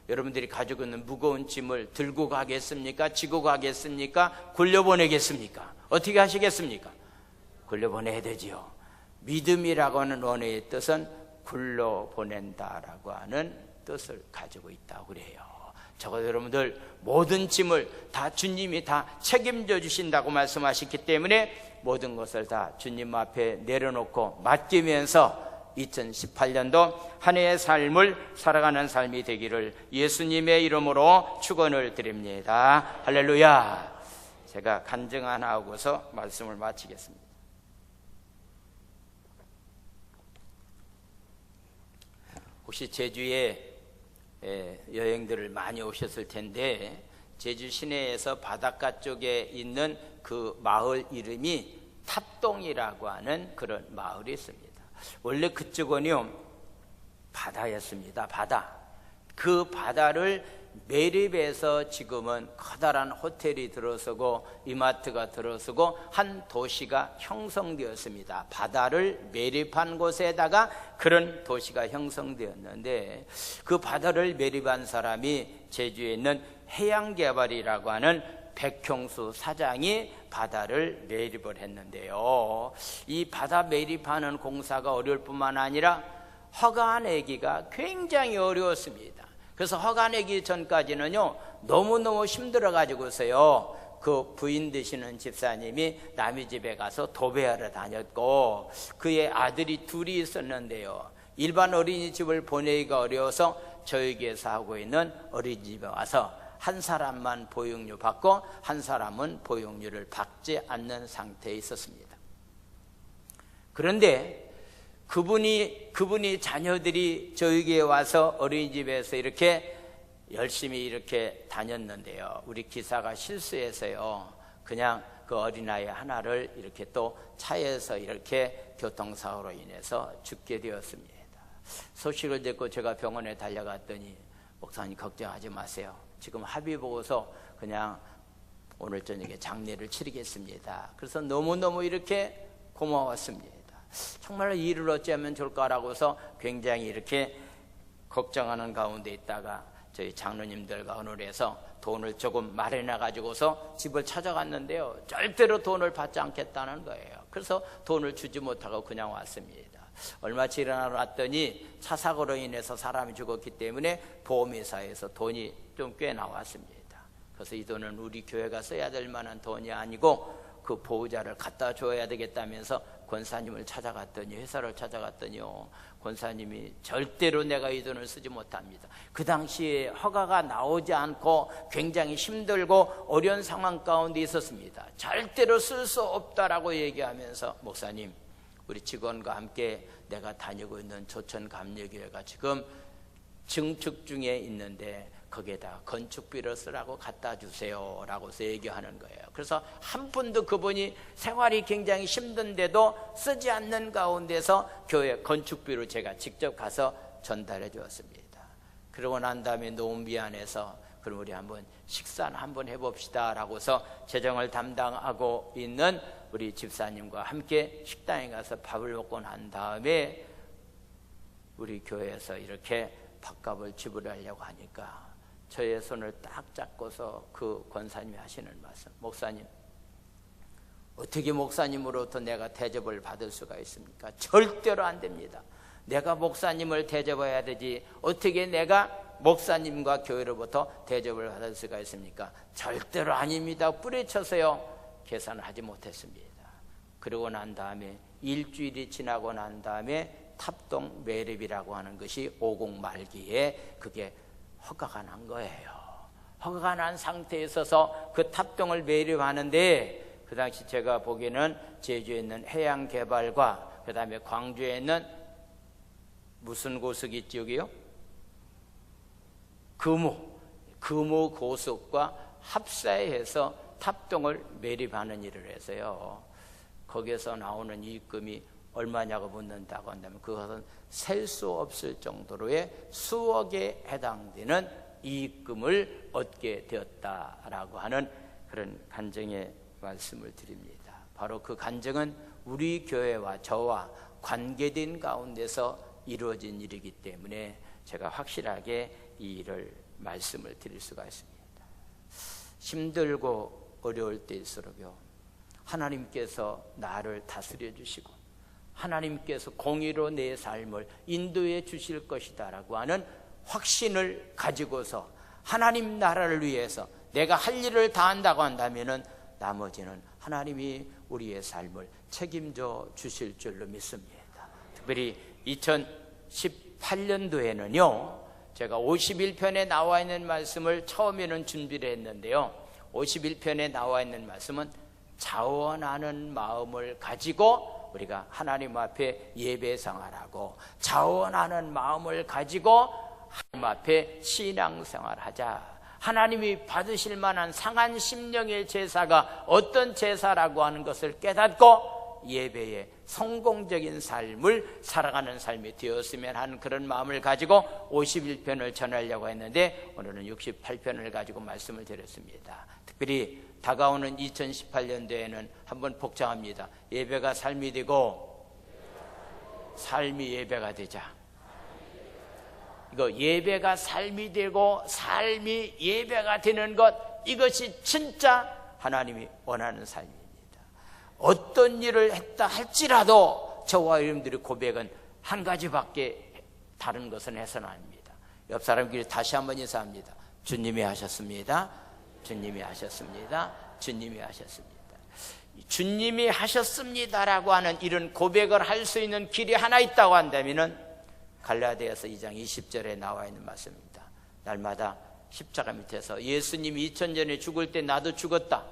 여러분들이 가지고 있는 무거운 짐을 들고 가겠습니까? 지고 가겠습니까? 굴려보내겠습니까? 어떻게 하시겠습니까? 굴려보내야 되지요. 믿음이라고 하는 언어의 뜻은 굴러보낸다라고 하는 뜻을 가지고 있다고 그래요. 적어도 여러분들 모든 짐을 다 주님이 다 책임져 주신다고 말씀하셨기 때문에 모든 것을 다 주님 앞에 내려놓고 맡기면서 2018년도 한 해의 삶을 살아가는 삶이 되기를 예수님의 이름으로 축원을 드립니다. 할렐루야. 제가 간증 하나 하고서 말씀을 마치겠습니다. 혹시 제주에 여행들을 많이 오셨을 텐데, 제주 시내에서 바닷가 쪽에 있는 그 마을 이름이 탑동이라고 하는 그런 마을이 있습니다. 원래 그쪽은요 바다였습니다. 바다. 그 바다를 매립해서 지금은 커다란 호텔이 들어서고 이마트가 들어서고 한 도시가 형성되었습니다. 바다를 매립한 곳에다가 그런 도시가 형성되었는데, 그 바다를 매립한 사람이 제주에 있는 해양개발이라고 하는 백형수 사장이 바다를 매립을 했는데요, 이 바다 매립하는 공사가 어려울 뿐만 아니라 허가 내기가 굉장히 어려웠습니다. 그래서 허가 내기 전까지는요 너무너무 힘들어가지고서요 그 부인 되시는 집사님이 남의 집에 가서 도배하러 다녔고, 그의 아들이 둘이 있었는데요, 일반 어린이집을 보내기가 어려워서 저에게서 하고 있는 어린이집에 와서 한 사람만 보육료 받고 한 사람은 보육료를 받지 않는 상태에 있었습니다. 그런데 그분이 자녀들이 저에게 와서 어린이집에서 이렇게 열심히 이렇게 다녔는데요, 우리 기사가 실수해서요 그냥 그 어린아이 하나를 이렇게 또 차에서 이렇게 교통사고로 인해서 죽게 되었습니다. 소식을 듣고 제가 병원에 달려갔더니, 목사님 걱정하지 마세요, 지금 합의 보고서 그냥 오늘 저녁에 장례를 치르겠습니다. 그래서 너무너무 이렇게 고마웠습니다. 정말 일을 어찌하면 좋을까라고서 굉장히 이렇게 걱정하는 가운데 있다가 저희 장로님들과 의논해서 돈을 조금 마련해 가지고서 집을 찾아갔는데요, 절대로 돈을 받지 않겠다는 거예요. 그래서 돈을 주지 못하고 그냥 왔습니다. 얼마 지나갔더니 차 사고로 인해서 사람이 죽었기 때문에 보험회사에서 돈이 좀 꽤 나왔습니다. 그래서 이 돈은 우리 교회가 써야 될 만한 돈이 아니고 그 보호자를 갖다 줘야 되겠다면서 권사님을 찾아갔더니, 회사를 찾아갔더니요, 권사님이 절대로 내가 이 돈을 쓰지 못합니다. 그 당시에 허가가 나오지 않고 굉장히 힘들고 어려운 상황 가운데 있었습니다. 절대로 쓸 수 없다라고 얘기하면서, 목사님, 우리 직원과 함께 내가 다니고 있는 조천감리교회가 지금 증축 중에 있는데 거기에다 건축비를 쓰라고 갖다 주세요 라고서 얘기하는 거예요. 그래서 한 푼도 그분이 생활이 굉장히 힘든데도 쓰지 않는 가운데서 교회 건축비를 제가 직접 가서 전달해 주었습니다. 그러고 난 다음에 너무 미안해서, 그럼 우리 한번 식사는 한번 해봅시다 라고서 재정을 담당하고 있는 우리 집사님과 함께 식당에 가서 밥을 먹고 난 다음에 우리 교회에서 이렇게 밥값을 지불하려고 하니까 저의 손을 딱 잡고서 그 권사님이 하시는 말씀, 목사님, 어떻게 목사님으로부터 내가 대접을 받을 수가 있습니까? 절대로 안 됩니다. 내가 목사님을 대접해야 되지 어떻게 내가 목사님과 교회로부터 대접을 받을 수가 있습니까? 절대로 아닙니다. 뿌리쳐서요 계산을 하지 못했습니다. 그러고 난 다음에 일주일이 지나고 난 다음에 탑동 매립이라고 하는 것이 50 말기에 그게 허가가 난 거예요. 허가가 난 상태에 있어서 그 탑동을 매립하는데, 그 당시 제가 보기에는 제주에 있는 해양개발과 그 다음에 광주에 있는 무슨 고속이 지역이요? 금호 고속과 합사해서 탑동을 매립하는 일을 해서요, 거기에서 나오는 이익금이 얼마냐고 묻는다고 한다면 그것은 셀 수 없을 정도로의 수억에 해당되는 이익금을 얻게 되었다라고 하는 그런 간증의 말씀을 드립니다. 바로 그 간증은 우리 교회와 저와 관계된 가운데서 이루어진 일이기 때문에 제가 확실하게 이 일을 말씀을 드릴 수가 있습니다. 힘들고 어려울 때일수록요, 하나님께서 나를 다스려 주시고 하나님께서 공의로 내 삶을 인도해 주실 것이다 라고 하는 확신을 가지고서 하나님 나라를 위해서 내가 할 일을 다 한다고 한다면 나머지는 하나님이 우리의 삶을 책임져 주실 줄로 믿습니다. 특별히 2018년도에는요 제가 51편에 나와 있는 말씀을 처음에는 준비를 했는데요, 51편에 나와 있는 말씀은 자원하는 마음을 가지고 우리가 하나님 앞에 예배 생활하고, 자원하는 마음을 가지고 하나님 앞에 신앙생활하자. 하나님이 받으실 만한 상한 심령의 제사가 어떤 제사라고 하는 것을 깨닫고 예배의 성공적인 삶을 살아가는 삶이 되었으면 하는 그런 마음을 가지고 51편을 전하려고 했는데, 오늘은 68편을 가지고 말씀을 드렸습니다. 특별히 다가오는 2018년도에는 한번 복장합니다. 예배가 삶이 되고 삶이 예배가 되자. 이거 예배가 삶이 되고 삶이 예배가 되는 것, 이것이 진짜 하나님이 원하는 삶입니다. 어떤 일을 했다 할지라도 저와 여러분들의 고백은 한 가지밖에 다른 것은 해서는 안 됩니다. 옆 사람끼리 다시 한번 인사합니다. 주님이 하셨습니다. 주님이 하셨습니다. 주님이 하셨습니다. 주님이 하셨습니다라고 하는 이런 고백을 할 수 있는 길이 하나 있다고 한다면은 갈라디아서 2장 20절에 나와 있는 말씀입니다. 날마다 십자가 밑에서 예수님이 2000년에 죽을 때 나도 죽었다.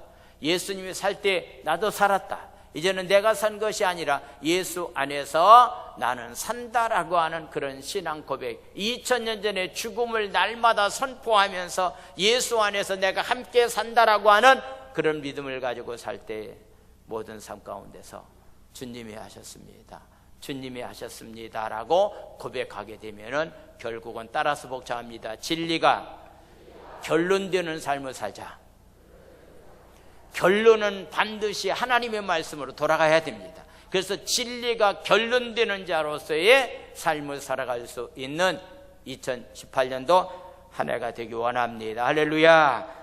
예수님이 살 때 나도 살았다. 이제는 내가 산 것이 아니라 예수 안에서 나는 산다라고 하는 그런 신앙 고백, 2000년 전에 죽음을 날마다 선포하면서 예수 안에서 내가 함께 산다라고 하는 그런 믿음을 가지고 살 때 모든 삶 가운데서 주님이 하셨습니다. 주님이 하셨습니다라고 고백하게 되면은 결국은 따라서 복잡합니다. 진리가 결론되는 삶을 살자. 결론은 반드시 하나님의 말씀으로 돌아가야 됩니다. 그래서 진리가 결론되는 자로서의 삶을 살아갈 수 있는 2018년도 한 해가 되기 원합니다. 할렐루야.